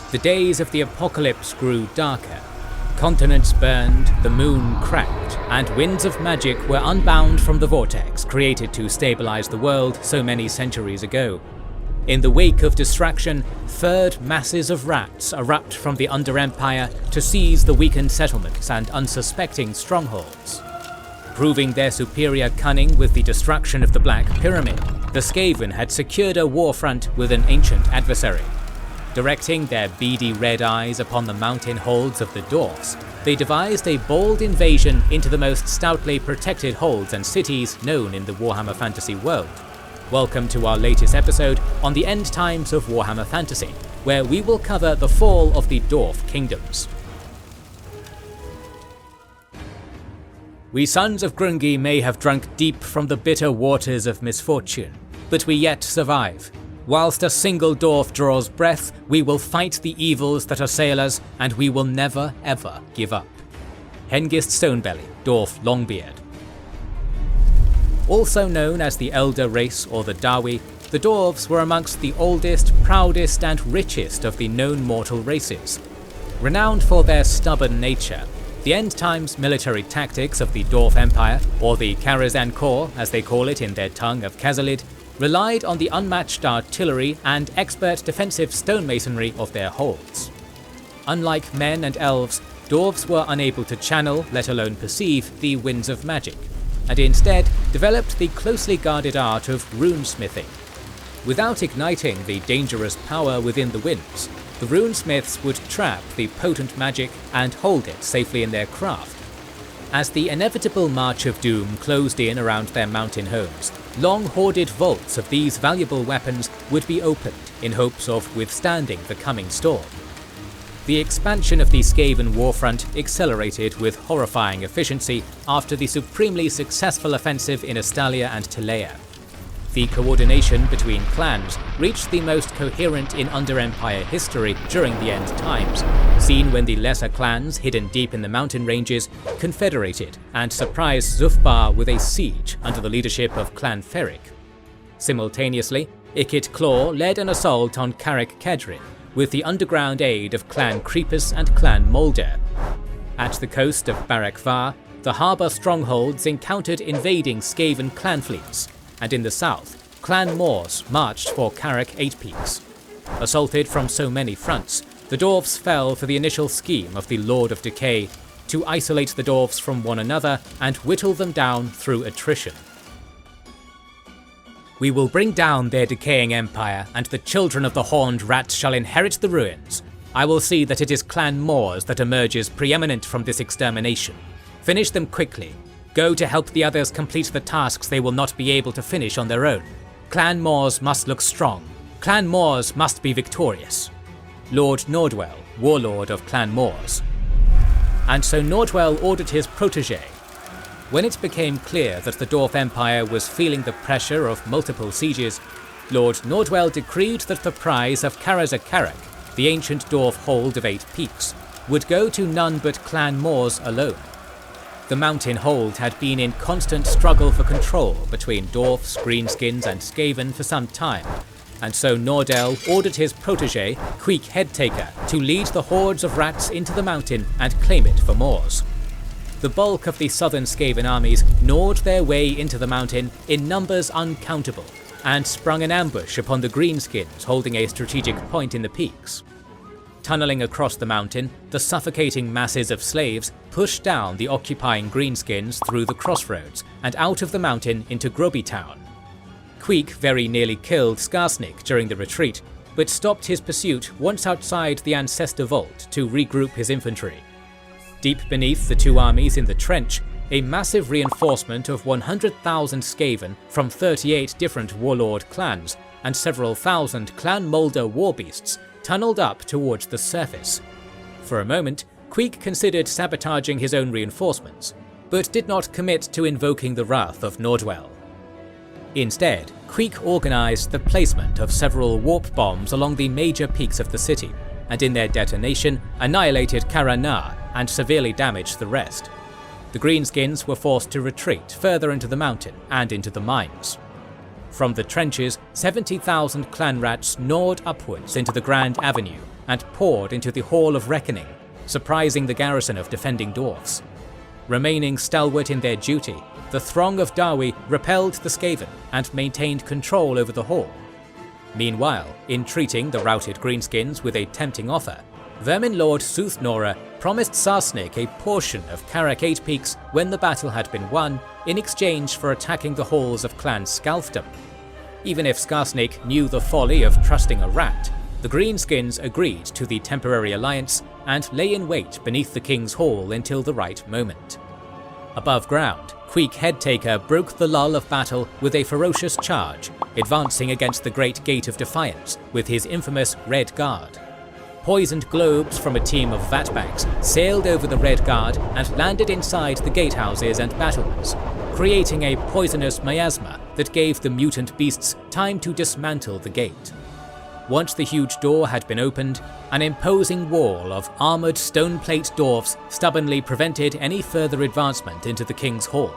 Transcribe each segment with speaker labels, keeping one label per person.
Speaker 1: The days of the apocalypse grew darker. Continents burned, the moon cracked, and winds of magic were unbound from the vortex created to stabilize the world so many centuries ago. In the wake of distraction, third masses of rats erupt from the Under-Empire to seize the weakened settlements and unsuspecting strongholds. Proving their superior cunning with the destruction of the Black Pyramid, the Skaven had secured a war front with an ancient adversary. Directing their beady red eyes upon the mountain holds of the Dwarves, they devised a bold invasion into the most stoutly protected holds and cities known in the Warhammer Fantasy world. Welcome to our latest episode on the end times of Warhammer Fantasy, where we will cover the fall of the Dwarf kingdoms. We sons of Grungi may have drunk deep from the bitter waters of misfortune, but we yet survive. Whilst a single dwarf draws breath, we will fight the evils that assail us, and we will never ever give up. Hengist Stonebelly, Dwarf Longbeard. Also known as the Elder Race or the Dawi, the Dwarves were amongst the oldest, proudest and richest of the known mortal races. Renowned for their stubborn nature, the end times military tactics of the Dwarf Empire, or the Karaz-a-Karak as they call it in their tongue of Khazalid, relied on the unmatched artillery and expert defensive stonemasonry of their holds. Unlike men and elves, dwarves were unable to channel, let alone perceive, the winds of magic, and instead developed the closely guarded art of runesmithing. Without igniting the dangerous power within the winds, the runesmiths would trap the potent magic and hold it safely in their craft. As the inevitable March of Doom closed in around their mountain homes, long-hoarded vaults of these valuable weapons would be opened in hopes of withstanding the coming storm. The expansion of the Skaven warfront accelerated with horrifying efficiency after the supremely successful offensive in Estalia and Telea. The coordination between clans reached the most coherent in Under-Empire history during the end times, seen when the lesser clans hidden deep in the mountain ranges confederated and surprised Zufbar with a siege under the leadership of Clan Ferric. Simultaneously, Ikit Claw led an assault on Carrick Kedrin with the underground aid of Clan Creepus and Clan Moulder. At the coast of Barak Var, the harbour strongholds encountered invading Skaven clan fleets, and in the south, Clan Moors marched for Carrick Eight Peaks. Assaulted from so many fronts, the Dwarves fell for the initial scheme of the Lord of Decay to isolate the Dwarves from one another and whittle them down through attrition. We will bring down their decaying empire, and the children of the horned rats shall inherit the ruins. I will see that it is Clan Moors that emerges preeminent from this extermination. Finish them quickly. Go to help the others complete the tasks they will not be able to finish on their own. Clan Moors must look strong. Clan Moors must be victorious. Lord Nordwell, warlord of Clan Moors. And so Nordwell ordered his protege. When it became clear that the Dwarf Empire was feeling the pressure of multiple sieges, Lord Nordwell decreed that the prize of Karaz-a-Karak, the ancient dwarf hold of 8 peaks, would go to none but Clan Moors alone. The mountain hold had been in constant struggle for control between dwarfs, greenskins and Skaven for some time, and so Nordell ordered his protege, Queek Headtaker, to lead the hordes of rats into the mountain and claim it for Moors. The bulk of the southern Skaven armies gnawed their way into the mountain in numbers uncountable, and sprung an ambush upon the greenskins holding a strategic point in the peaks. Tunneling across the mountain, the suffocating masses of slaves pushed down the occupying greenskins through the crossroads and out of the mountain into Grubby Town. Queek very nearly killed Skarsnik during the retreat, but stopped his pursuit once outside the Ancestor Vault to regroup his infantry. Deep beneath the two armies in the trench, a massive reinforcement of 100,000 Skaven from 38 different warlord clans and several thousand Clan Moulder warbeasts tunneled up towards the surface. For a moment, Queek considered sabotaging his own reinforcements, but did not commit to invoking the wrath of Nordwell. Instead, Queek organised the placement of several warp bombs along the major peaks of the city, and in their detonation annihilated Karana and severely damaged the rest. The Greenskins were forced to retreat further into the mountain and into the mines. From the trenches, 70,000 clan rats gnawed upwards into the Grand Avenue, and poured into the Hall of Reckoning, surprising the garrison of defending Dwarves. Remaining stalwart in their duty, the throng of Dawi repelled the Skaven and maintained control over the hall. Meanwhile, in treating the routed Greenskins with a tempting offer, Vermin Lord Sooth-Nora promised Sarsnick a portion of Karak Eight Peaks when the battle had been won, in exchange for attacking the halls of Clan Scalfdom. Even if Skarsnik knew the folly of trusting a rat, the Greenskins agreed to the temporary alliance and lay in wait beneath the King's Hall until the right moment. Above ground, Queek Headtaker broke the lull of battle with a ferocious charge, advancing against the Great Gate of Defiance with his infamous Red Guard. Poisoned globes from a team of vatbags sailed over the Red Guard and landed inside the gatehouses and battlements, creating a poisonous miasma that gave the mutant beasts time to dismantle the gate. Once the huge door had been opened, an imposing wall of armoured stone-plate dwarfs stubbornly prevented any further advancement into the King's Hall.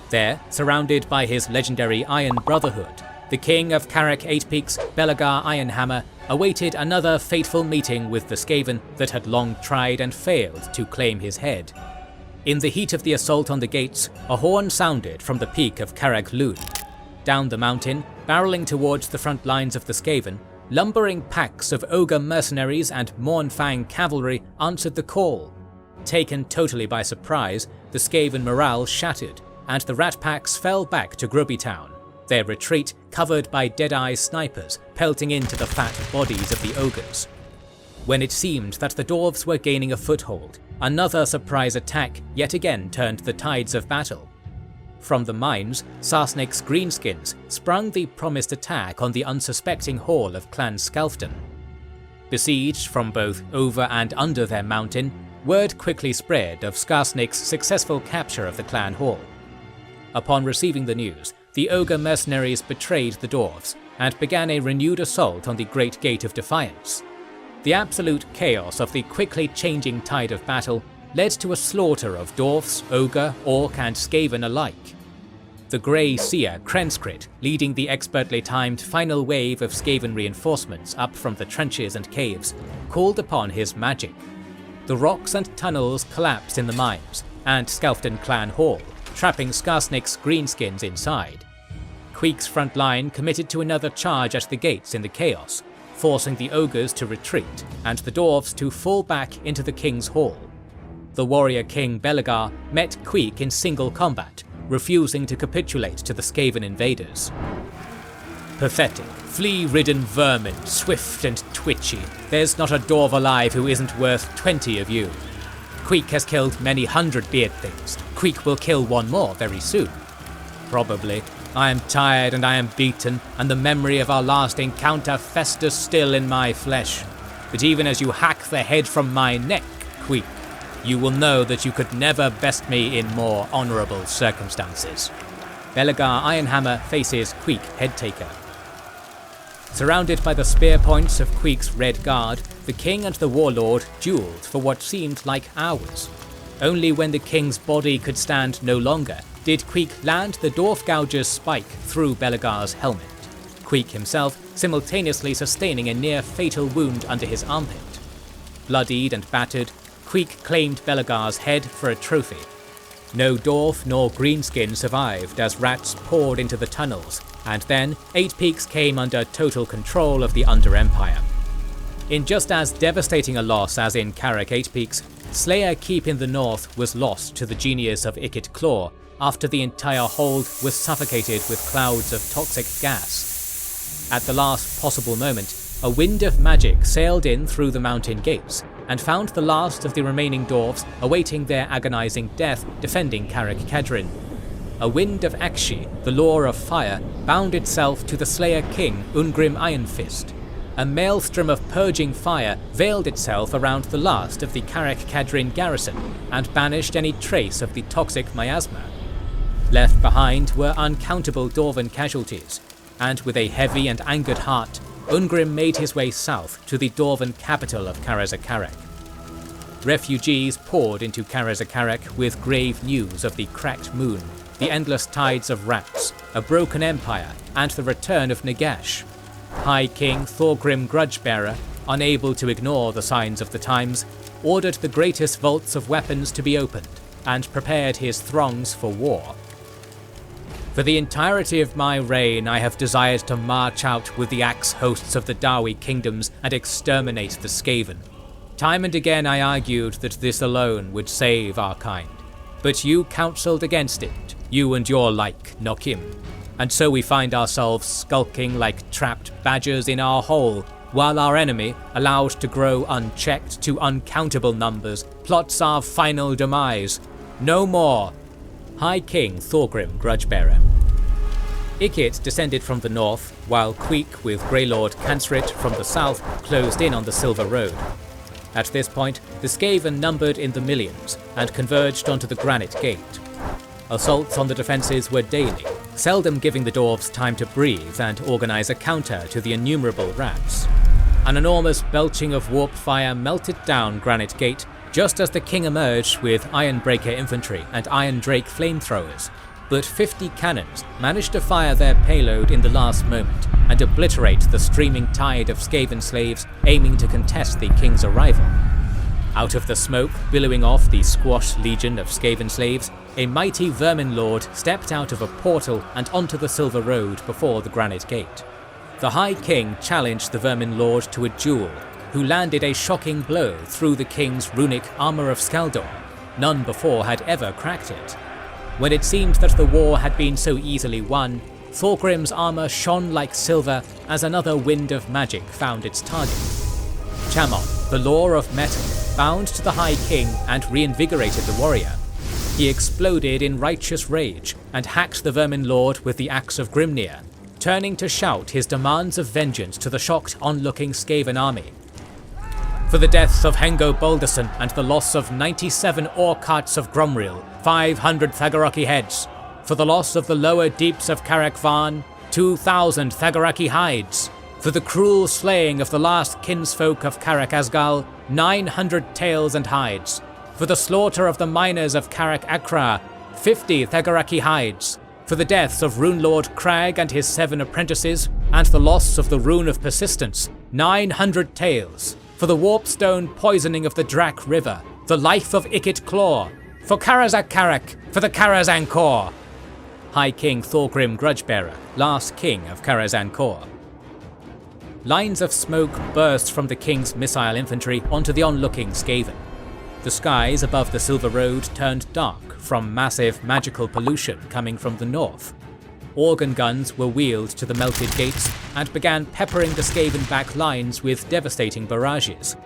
Speaker 1: There, surrounded by his legendary Iron Brotherhood, the King of Karak Eight Peaks, Belegar Ironhammer, awaited another fateful meeting with the Skaven that had long tried and failed to claim his head. In the heat of the assault on the gates, a horn sounded from the peak of Carag Lune. Down the mountain, barreling towards the front lines of the Skaven, lumbering packs of ogre mercenaries and Mournfang cavalry answered the call. Taken totally by surprise, the Skaven morale shattered, and the rat packs fell back to Grubby Town, their retreat covered by Deadeye snipers pelting into the fat bodies of the ogres. When it seemed that the Dwarves were gaining a foothold, another surprise attack yet again turned the tides of battle. From the mines, Sarsnick's Greenskins sprung the promised attack on the unsuspecting hall of Clan Scalfdom. Besieged from both over and under their mountain, word quickly spread of Skarsnick's successful capture of the clan hall. Upon receiving the news, the ogre mercenaries betrayed the Dwarves and began a renewed assault on the Great Gate of Defiance. The absolute chaos of the quickly changing tide of battle led to a slaughter of Dwarfs, Ogre, Orc and Skaven alike. The Grey Seer Krenskrit, leading the expertly timed final wave of Skaven reinforcements up from the trenches and caves, called upon his magic. The rocks and tunnels collapsed in the mines and Scalfdom Clan Hall, trapping Skarsnick's Greenskins inside. Queek's front line committed to another charge at the gates in the chaos, forcing the ogres to retreat and the dwarves to fall back into the King's Hall. The warrior king Belegar met Queek in single combat, refusing to capitulate to the Skaven invaders. Pathetic, flea-ridden vermin, swift and twitchy, there's not a dwarf alive who isn't worth 20 of you. Queek has killed many hundred beard things. Queek will kill one more very soon. Probably. I am tired and I am beaten, and the memory of our last encounter festers still in my flesh. But even as you hack the head from my neck, Queek, you will know that you could never best me in more honourable circumstances. Belegar Ironhammer faces Queek Headtaker. Surrounded by the spear points of Queek's Red Guard, the king and the warlord duelled for what seemed like hours. Only when the king's body could stand no longer did Queek land the Dwarf Gouger's spike through Belegar's helmet, Queek himself simultaneously sustaining a near-fatal wound under his armpit. Bloodied and battered, Queek claimed Belegar's head for a trophy. No Dwarf nor Greenskin survived as rats poured into the tunnels, and then Eight Peaks came under total control of the Under Empire. In just as devastating a loss as in Karak Eight Peaks, Slayer Keep in the north was lost to the genius of Ikit Claw after the entire hold was suffocated with clouds of toxic gas. At the last possible moment, a wind of magic sailed in through the mountain gates and found the last of the remaining dwarves awaiting their agonizing death defending Karak-Kadrin. A wind of Akshi, the Lore of Fire, bound itself to the Slayer King Ungrim Ironfist. A maelstrom of purging fire veiled itself around the last of the Karak-Kadrin garrison and banished any trace of the toxic miasma. Left behind were uncountable Dwarven casualties, and with a heavy and angered heart, Ungrim made his way south to the Dwarven capital of Karaz-a-Karak. Refugees poured into Karaz-a-Karak with grave news of the cracked moon, the endless tides of rats, a broken empire, and the return of Nagash. High King Thorgrim Grudgebearer, unable to ignore the signs of the times, ordered the greatest vaults of weapons to be opened and prepared his throngs for war. For the entirety of my reign, I have desired to march out with the axe hosts of the Dawi kingdoms and exterminate the Skaven. Time and again I argued that this alone would save our kind, but you counselled against it, you and your like, Nokim. And so we find ourselves skulking like trapped badgers in our hole, while our enemy, allowed to grow unchecked to uncountable numbers, plots our final demise. No more! High King Thorgrim Grudgebearer. Ikit descended from the north, while Queek with Grey Lord Kansrit from the south closed in on the Silver Road. At this point, the Skaven numbered in the millions and converged onto the Granite Gate. Assaults on the defences were daily, seldom giving the Dwarves time to breathe and organise a counter to the innumerable rats. An enormous belching of warp fire melted down Granite Gate just as the king emerged with Ironbreaker infantry and Iron Drake flamethrowers, but 50 cannons managed to fire their payload in the last moment and obliterate the streaming tide of Skaven slaves aiming to contest the king's arrival. Out of the smoke billowing off the squashed legion of Skaven slaves, a mighty vermin lord stepped out of a portal and onto the Silver Road before the Granite Gate. The High King challenged the vermin lord to a duel, who landed a shocking blow through the king's runic armour of Skaldor. None before had ever cracked it. When it seemed that the war had been so easily won, Thorgrim's armour shone like silver as another wind of magic found its target. Chamon, the Lore of Metal, bound to the High King and reinvigorated the warrior. He exploded in righteous rage and hacked the Vermin Lord with the Axe of Grimnir, turning to shout his demands of vengeance to the shocked onlooking Skaven army. For the deaths of Hengo Balderson and the loss of 97 Orcarts of Gromril, 500 Thagaraki heads. For the loss of the lower deeps of Karak Van, 2,000 Thagaraki hides. For the cruel slaying of the last kinsfolk of Karak Asgal, 900 tails and hides. For the slaughter of the miners of Karak Akra, 50 Thagaraki hides. For the deaths of Rune Lord Crag and his 7 apprentices, and the loss of the Rune of Persistence, 900 tails. For the warpstone poisoning of the Drak River, the life of Ikit Claw, for Karaz-a-Karak, for the Karaz-Ankor. High King Thorgrim Grudgebearer, last king of Karaz-Ankor. Lines of smoke burst from the king's missile infantry onto the onlooking Skaven. The skies above the Silver Road turned dark from massive magical pollution coming from the north. Organ guns were wheeled to the melted gates and began peppering the Skaven back lines with devastating barrages.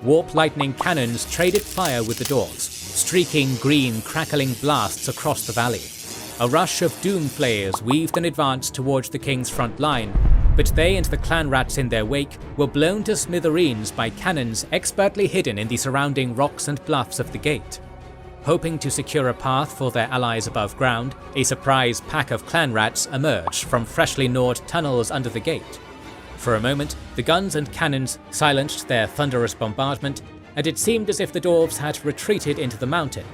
Speaker 1: Warp lightning cannons traded fire with the Dwarves, streaking green crackling blasts across the valley. A rush of doom flayers weaved an advance towards the king's front line, but they and the clan rats in their wake were blown to smithereens by cannons expertly hidden in the surrounding rocks and bluffs of the gate. Hoping to secure a path for their allies above ground, a surprise pack of clan rats emerged from freshly gnawed tunnels under the gate. For a moment, the guns and cannons silenced their thunderous bombardment, and it seemed as if the Dwarves had retreated into the mountain.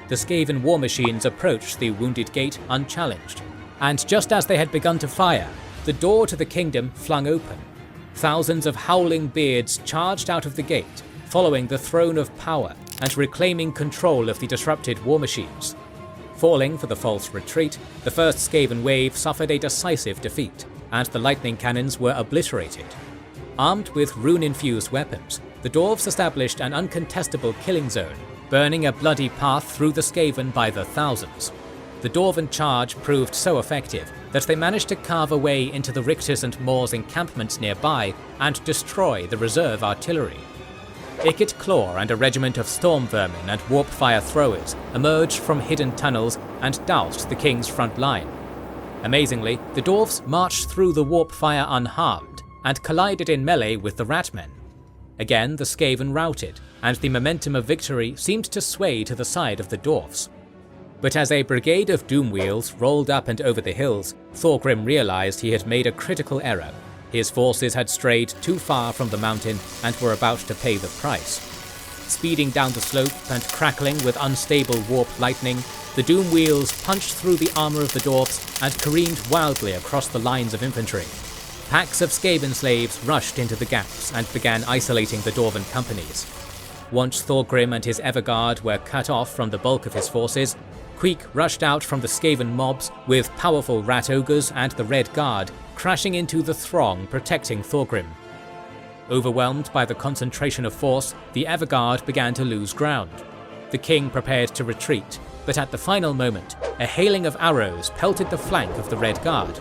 Speaker 1: The Skaven war machines approached the wounded gate unchallenged, and just as they had begun to fire, the door to the kingdom flung open. Thousands of howling beards charged out of the gate, following the throne of power and reclaiming control of the disrupted war machines. Falling for the false retreat, the first Skaven wave suffered a decisive defeat, and the lightning cannons were obliterated. Armed with rune-infused weapons, the Dwarves established an uncontestable killing zone, burning a bloody path through the Skaven by the thousands. The Dwarven charge proved so effective that they managed to carve a way into the Rictus and Moors encampments nearby and destroy the reserve artillery. Ikit Claw and a regiment of storm vermin and warp fire throwers emerged from hidden tunnels and doused the king's front line. Amazingly, the Dwarves marched through the warp fire unharmed and collided in melee with the Ratmen. Again, the Skaven routed, and the momentum of victory seemed to sway to the side of the Dwarves. But as a brigade of doom wheels rolled up and over the hills, Thorgrim realized he had made a critical error. His forces had strayed too far from the mountain and were about to pay the price. Speeding down the slope and crackling with unstable warp lightning, the doom wheels punched through the armour of the Dwarves and careened wildly across the lines of infantry. Packs of Skaven slaves rushed into the gaps and began isolating the Dwarven companies. Once Thorgrim and his Everguard were cut off from the bulk of his forces, Queek rushed out from the Skaven mobs with powerful rat ogres and the Red Guard crashing into the throng protecting Thorgrim. Overwhelmed by the concentration of force, the Everguard began to lose ground. The king prepared to retreat, but at the final moment, a hailing of arrows pelted the flank of the Red Guard.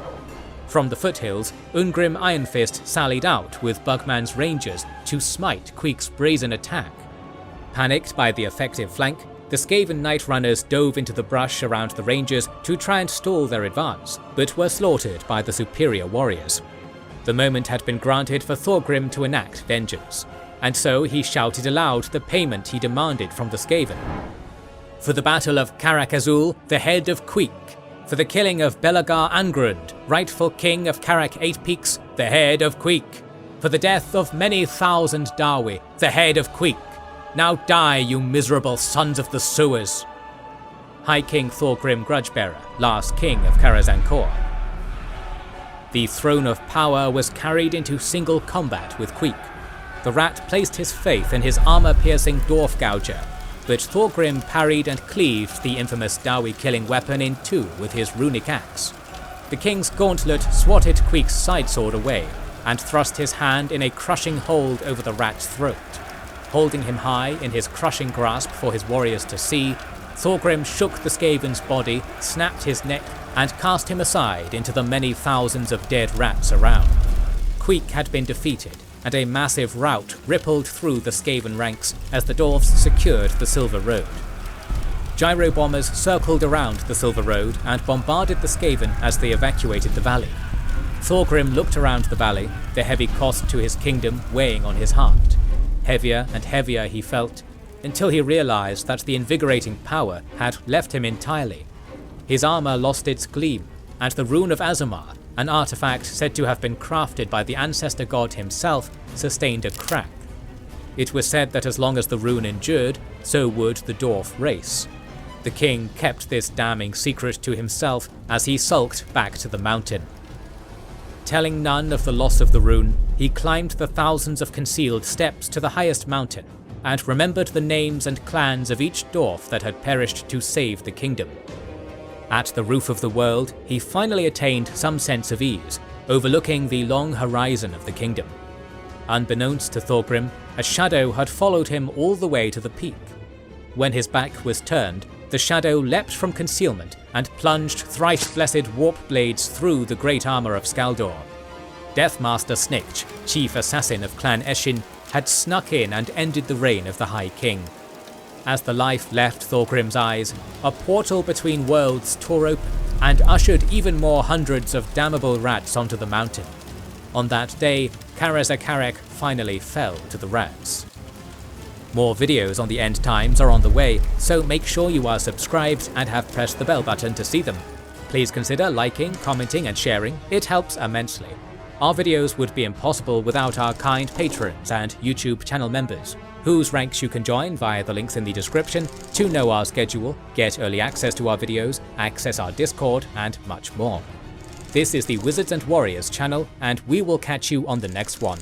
Speaker 1: From the foothills, Ungrim Ironfist sallied out with Bugman's rangers to smite Queek's brazen attack. Panicked by the effective flank, the Skaven Night Runners dove into the brush around the rangers to try and stall their advance, but were slaughtered by the superior warriors. The moment had been granted for Thorgrim to enact vengeance, and so he shouted aloud the payment he demanded from the Skaven. For the battle of Karak-Azul, the head of Queek. For the killing of Belegar Angrund, rightful king of Karak Eight Peaks, the head of Queek. For the death of many thousand Dawi, the head of Queek. Now die, you miserable sons of the sewers! High King Thorgrim Grudgebearer, last king of Karaz-a-Karak. The throne of power was carried into single combat with Queek. The rat placed his faith in his armor-piercing Dwarf Gouger, but Thorgrim parried and cleaved the infamous Dawi-killing weapon in two with his runic axe. The king's gauntlet swatted Queek's sidesword away, and thrust his hand in a crushing hold over the rat's throat. Holding him high in his crushing grasp for his warriors to see, Thorgrim shook the Skaven's body, snapped his neck, and cast him aside into the many thousands of dead rats around. Queek had been defeated, and a massive rout rippled through the Skaven ranks as the Dwarves secured the Silver Road. Gyro bombers circled around the Silver Road and bombarded the Skaven as they evacuated the valley. Thorgrim looked around the valley, the heavy cost to his kingdom weighing on his heart. Heavier and heavier he felt, until he realized that the invigorating power had left him entirely. His armor lost its gleam, and the Rune of Azumar, an artifact said to have been crafted by the ancestor god himself, sustained a crack. It was said that as long as the rune endured, so would the Dwarf race. The king kept this damning secret to himself as he sulked back to the mountain. Telling none of the loss of the rune, he climbed the thousands of concealed steps to the highest mountain, and remembered the names and clans of each Dwarf that had perished to save the kingdom. At the roof of the world, he finally attained some sense of ease, overlooking the long horizon of the kingdom. Unbeknownst to Thorgrim, a shadow had followed him all the way to the peak. When his back was turned, the shadow leapt from concealment and plunged thrice-blessed warp blades through the great armour of Skaldor. Deathmaster Snikch, chief assassin of Clan Eshin, had snuck in and ended the reign of the High King. As the life left Thorgrim's eyes, a portal between worlds tore open and ushered even more hundreds of damnable rats onto the mountain. On that day, Karaz-a-Karak finally fell to the rats. More videos on the end times are on the way, so make sure you are subscribed and have pressed the bell button to see them. Please consider liking, commenting and sharing, it helps immensely. Our videos would be impossible without our kind patrons and YouTube channel members, whose ranks you can join via the links in the description to know our schedule, get early access to our videos, access our Discord and much more. This is the Wizards and Warriors channel, and we will catch you on the next one.